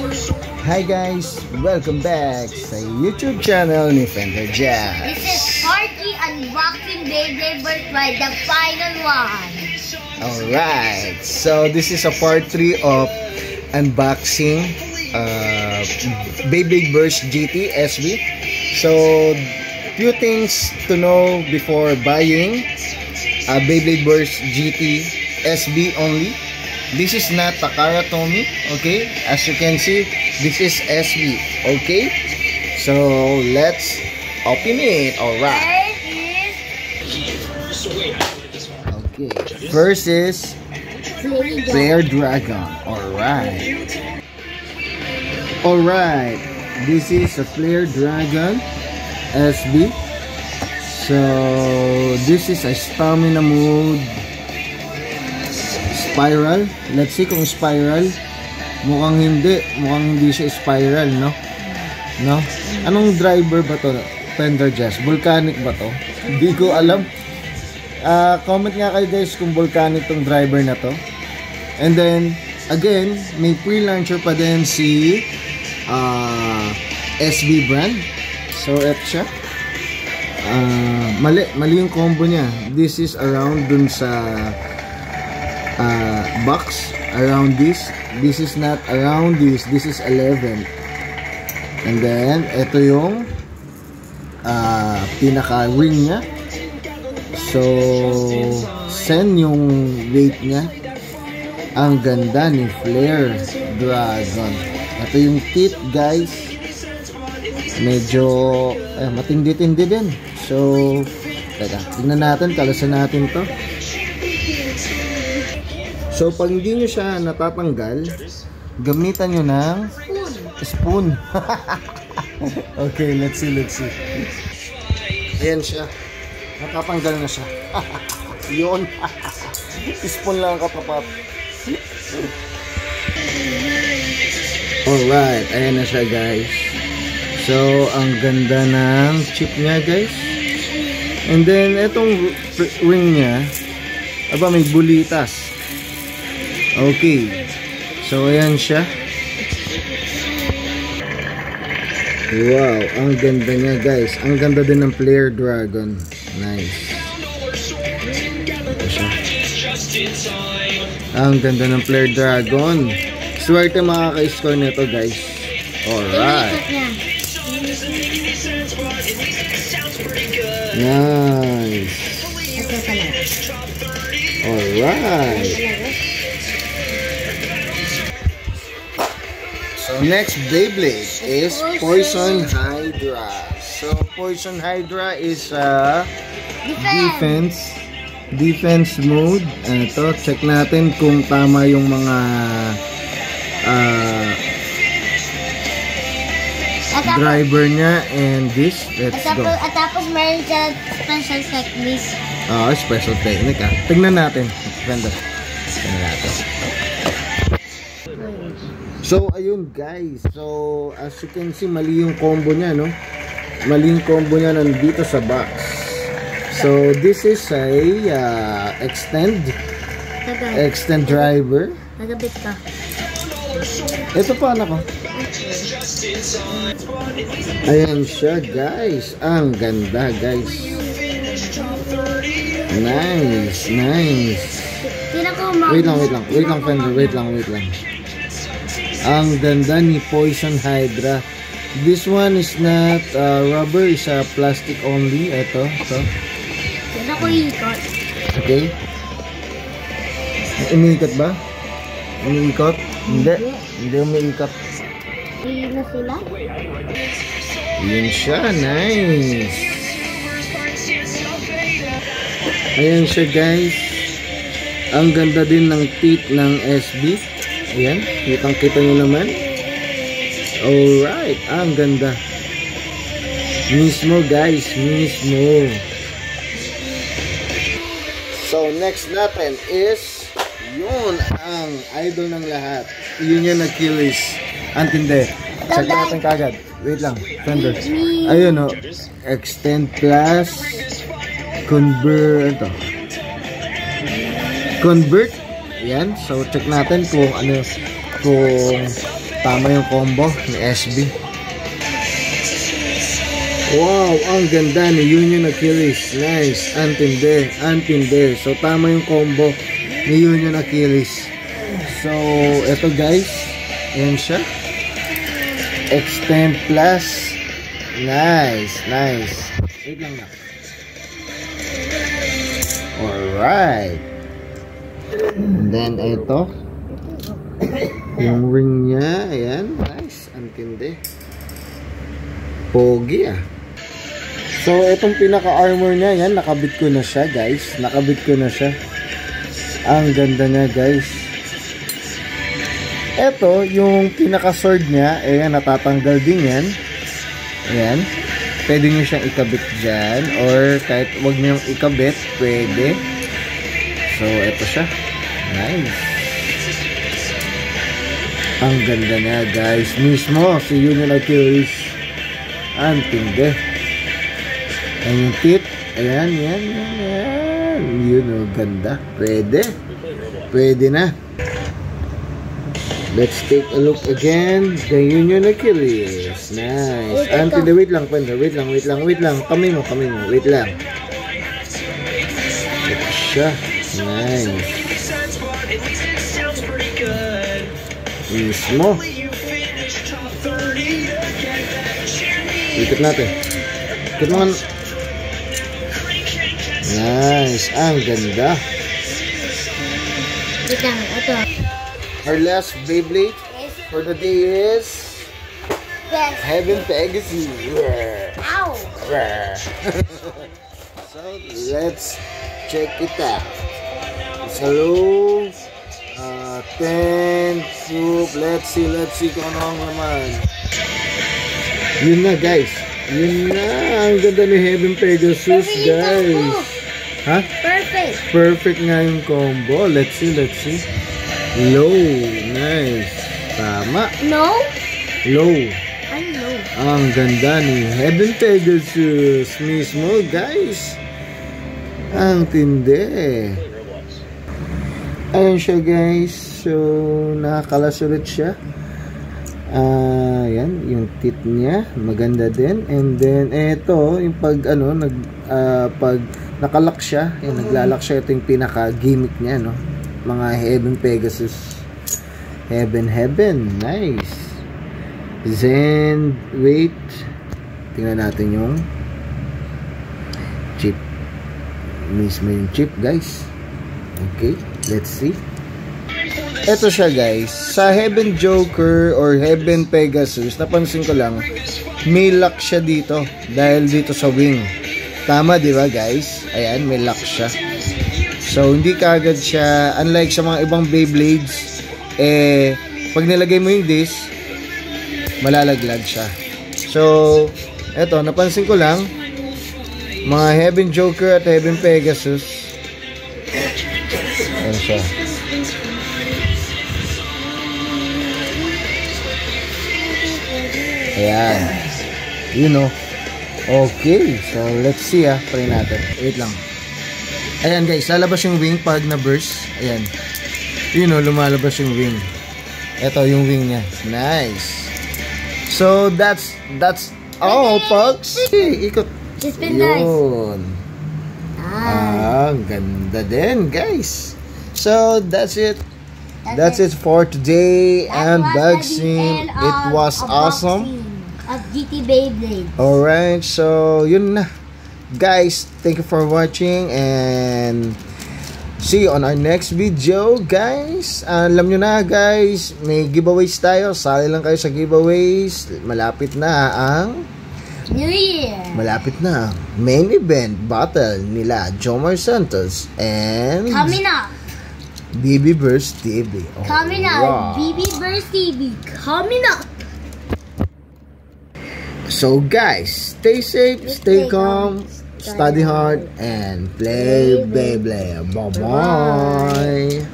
Hi guys! Welcome back sa YouTube channel ni Fender Jazz. This is Party Unboxing Beyblade Burst-GT, the final one. Alright, so this is a part 3 of unboxing Beyblade Burst-GT SB. So, few things to know before buying Beyblade Burst-GT SB only. This is not Takara Tomy, okay? As you can see, this is SB, okay? So, let's open it, alright. Okay, first is Player Dragon, alright. Alright, this is a Player Dragon SB. So, this is a stamina mode. Spiral. Let's see kung spiral. Mukhang hindi siya spiral, no? No? Anong driver ba to? Fender Jazz. Volcanic ba to? Hindi ko alam. Comment nga kayo guys kung volcanic tong driver na to. And then, again, may pre-launcher pa din si SB Brand. So, eto siya. Mali yung combo niya. This is around dun sa box, around this is not around this is 11, and then ito yung pinaka ring nya. So send yung weight nya. Ang ganda ni Player Dragon. Ito yung teeth guys, medyo matindi-tindi din. So teka, tingnan natin, kalasan natin to. So, pag hindi nyo siya natatanggal, gamitan nyo ng spoon. Okay, let's see. Ayan siya. Natatanggal na siya. Yun. Spoon lang katapat. Alright, ayan na siya guys. So, ang ganda ng chip niya guys. And then, itong ring niya, may bulitas. Okay, so ayan siya. Wow, ang ganda niya guys. Ang ganda din ng Player Dragon. Nice. Ito siya. Ang ganda ng Player Dragon. Swerte makaka-score nito guys. Alright. Nice. Alright. So next Beyblade is Poison Hydra. So Poison Hydra is defense mode. Ito, check natin kung tama yung mga driver niya and this. Let's go. At tapos meron siya special technique. Special technique Tingnan natin. Tingnan natin. So, ayun guys. So, as you can see, mali yung combo niya, no? Mali yung combo niya nandito sa box. So, this is a extend driver. Nagabit ka. Ito pa, anak ko. Ayan siya, guys. Ang ganda, guys. Nice. Wait lang, Fender. Wait lang. Ang ganda ni Poison Hydra. This one is not rubber, is plastic only. Ito. Ito ko ikot. Okay. Umiikot ba? Umiikot? Hindi umiikot. Iyon na sila? Yun siya. Nice. Ayan siya guys. Ang ganda din ng teeth ng SB. Ayan, kitang-kita nyo naman. Alright, ang ganda. Mismo guys, mismo. So, next natin is yun, ang idol ng lahat. Yun yung Achilles. Antindi. Check natin kagad. Wait lang, Fender. Ayun o. Extend plus convert. Convert. Yan. So, check natin kung ano, kung tama yung combo ni SB. Wow, ang ganda ni Union Achilles. Nice, antinde, antinde. So tama yung combo ni Union Achilles. So eto guys, ayan siya. Extend plus. Nice, nice. Wait lang na. Alright. And then ito, yung ring niya, ayan, nice, antindi. Pogi ah. So, itong pinaka-armor niya, yan, nakabit ko na siya, guys. Nakabit ko na siya. Ang ganda niya, guys. Ito, yung pinaka-sword niya, ayan, natatanggal din yan. Ayan. Pwede nyo siyang ikabit dyan, or kahit wag nyo yung ikabit, pwede. So, ito siya. Nice. Ang ganda niya, guys. Mismo, si Union Achilles. Ang tindi. Ayan yung tip. Ayan, yan, yan, yan. Yun, oh, ganda. Pwede. Pwede na. Let's take a look again. The Union Achilles. Nice. Until wait lang, Fender. Wait lang, wait lang, wait lang. Kamay mo, kamay mo. Wait lang. Ito siya. Nice. Mismo. Ikot natin. Ikot mo. Nice. Ang ganda. Ito. Our last Beyblade for the day is Heavean Pegasus. Ow! So let's check it out. It's hello. 10 soup. Let's see kung ano ang laman. Yun na guys. Yun na. Ang ganda ni Heavean Pegasus guys. Ha? Perfect. Perfect nga yung combo. Let's see. Low. Nice. Tama. No? Low. I know. Ang ganda ni Heavean Pegasus mismo guys. Ang tindi. Ayan siya guys. So nakakalas ulit siya. Yan yung tit niya, maganda din. And then eto yung pag pag nakalock siya, yung naglalak siya, ito yung pinaka gimmick niya, no, mga Heavean Pegasus. Heaven, nice. Then wait, tingnan natin yung chip mismo, yung chip guys. Okay, let's see. Ito siya guys, sa Heavean Joker or Heavean Pegasus, napansin ko lang, may lock siya dito, dahil dito sa wing. Tama di ba guys? Ayan, may lock siya. So, hindi kaagad siya, unlike sa mga ibang Beyblades, pag nilagay mo yung disc, malalaglag siya. So, eto, napansin ko lang, mga Heavean Joker at Heavean Pegasus, ayan siya. Ayan. You know. Okay. So, let's see Try natin. Wait lang. Ayan guys. Lalabas yung wing pag na-burst. Ayan. You know, lumalabas yung wing. Ito yung wing niya. Nice. So, that's all, folks. Ikot. It's been nice. Yun. Ganda din, guys. So, that's it. That's it for today. Unboxing. It was awesome. Of GT Beyblade. Alright, so yun na. Guys, thank you for watching and see you on our next video, guys. Alam nyo na, guys, may giveaways tayo. Sali lang kayo sa giveaways. Malapit na ang New Year. Malapit na main event battle nila Jomar Santos and coming up Beyblade Burst TV. Coming up, Beyblade Burst TV. Coming up. So guys, stay safe, stay calm, study hard, and play Beyblade. Bye-bye.